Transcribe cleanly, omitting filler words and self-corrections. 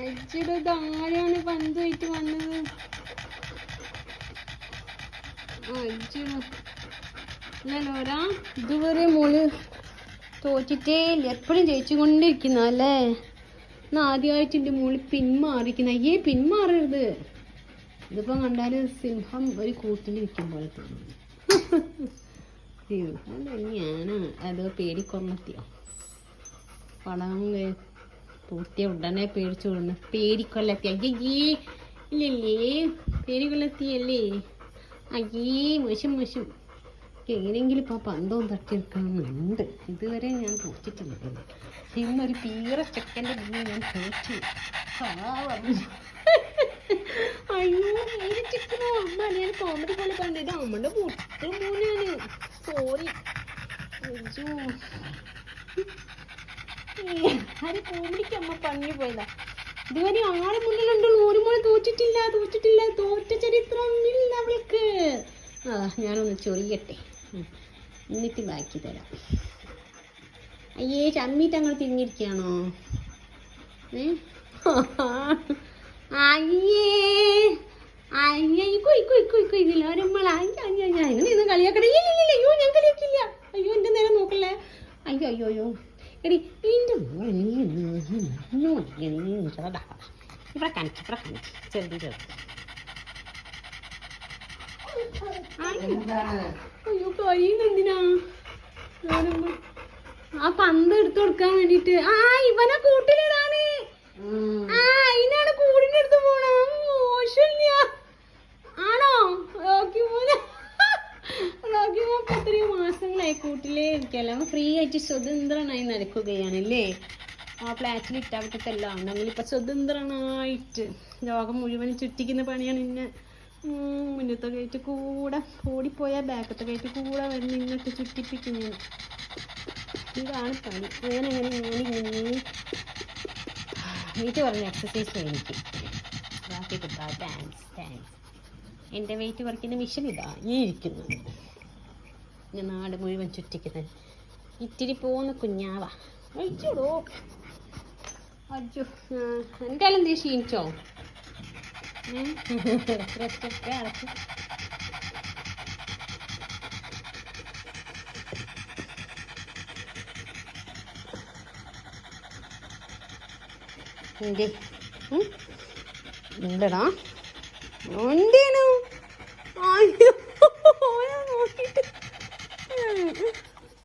ആരാണ് പന്തുമായിട്ട് വന്നത്? ലോറ ഇതുവരെ മോള് തോറ്റിട്ടേ ഇല്ല, എപ്പോഴും ജയിച്ചുകൊണ്ടിരിക്കുന്ന അല്ലേ? എന്നാ ആദ്യമായിട്ട് എൻ്റെ മോള് പിന്മാറിക്കുന്ന. പിന്മാറരുത്. ഇതിപ്പം കണ്ടാൽ സിംഹം ഒരു കൂട്ടിലിരിക്കും പോലെ തോന്നുന്നു. സിംഹം തന്നെയാണ്. അത് പേടിക്കൊള്ളത്തിയോ? പടം പൂട്ടിയ ഉടനെ പേടിച്ചു വിടുന്നു. പേടിക്കൊള്ളത്തി. അയ്യേ ഇല്ലല്ലേ, പേടിക്കൊള്ളത്തിയല്ലേ? അയ്യേ മോശം. എങ്ങനെയെങ്കിലും ഇപ്പം പന്തവും തട്ടിയെടുക്കണമെന്നുണ്ട്. ഇതുവരെ ഞാൻ തോറ്റിട്ടില്ല. ഇന്നൊരു തീരെ ചെക്കൻ്റെ മുന്നേ ഞാൻ തോറ്റു. അയ്യോ ചിക്കനോ അമ്മ, ഞാൻ കോമഡി പോലെ കണ്ടത് അമ്മയുടെ പൊട്ടു മോനാണ്. സോറി. അത് കോമഡിക്ക് അമ്മ പറഞ്ഞു പോയതാ. ഇതുവരെ ആളെ മുന്നിലുണ്ടോ? ഒരു മോളെ തോറ്റിട്ടില്ല. തോറ്റ ചരിത്രം ഇല്ല അവൾക്ക്. ഞാനൊന്ന് ചൊറിയട്ടെ, എന്നിട്ട് ബാക്കി തരാം. അയ്യേ ചമ്മിട്ട് അങ്ങ് തിരിഞ്ഞിരിക്കുകയാണോ? ഇങ്ങനെ കളിയാക്കണേ. അയ്യോ ഞാൻ കളിയാക്കില്ല. അയ്യോ എന്റെ നേരം നോക്കല്ലേ. അയ്യോ എടി എന്റെ ഇവിടെ കാണിച്ചു ചെറുത്. അയ്യോ കഴിയുന്നെന്തിനാ? ആ പന്ത് എടുത്തു കൊടുക്കാൻ വേണ്ടിട്ട്. ഇവനെ കൂട്ടിലിടാണ്. അതിനാണ് കൂടിന്റെ അടുത്ത് പോണം. മോശമില്ല ആണോ? റോക്കി മോൻ എത്രയോ മാസങ്ങളായി കൂട്ടിലേ ഇരിക്കല്ലോ. ഫ്രീ ആയിട്ട് സ്വതന്ത്രനായി നടക്കുകയാണല്ലേ. ആ ഫ്ലാറ്റിൽ ഇട്ടാ വിട്ടിട്ടെല്ലാം ഉണ്ടെങ്കിൽ ഇപ്പൊ സ്വതന്ത്രനായിട്ട് ലോകം മുഴുവൻ ചുറ്റിക്കുന്ന പണിയാണ്. ഇന്നെ മുന്നത്തെ കയറ്റ് കൂടെ ഓടിപ്പോയാൽ ബാക്കത്തെ കയറ്റ് കൂടെ വരുന്ന ഇങ്ങോട്ട് ചുറ്റിപ്പിക്കുന്നു. ഇതാണ് പണി. ഞാനിങ്ങനെ വെയിറ്റ് പറഞ്ഞ എക്സസൈസ് എനിക്ക് ബാക്കി കിട്ടാം. താങ്ക്സ്. എൻ്റെ വെയിറ്റ് കുറയ്ക്കുന്ന മിഷൻ ഇതാ ഈ ഇരിക്കുന്നത്. ഞാൻ നാട് മുഴുവൻ ചുറ്റിക്കുന്നത്. ഇത്തിരി പോകുന്ന കുഞ്ഞാവാ. അയ്യോടോ എന്തായാലും നീ ക്ഷീണിച്ചോ? റെസ്റ്റൊക്കെ അടച്ചു. എന്തേടാ എന്തേനു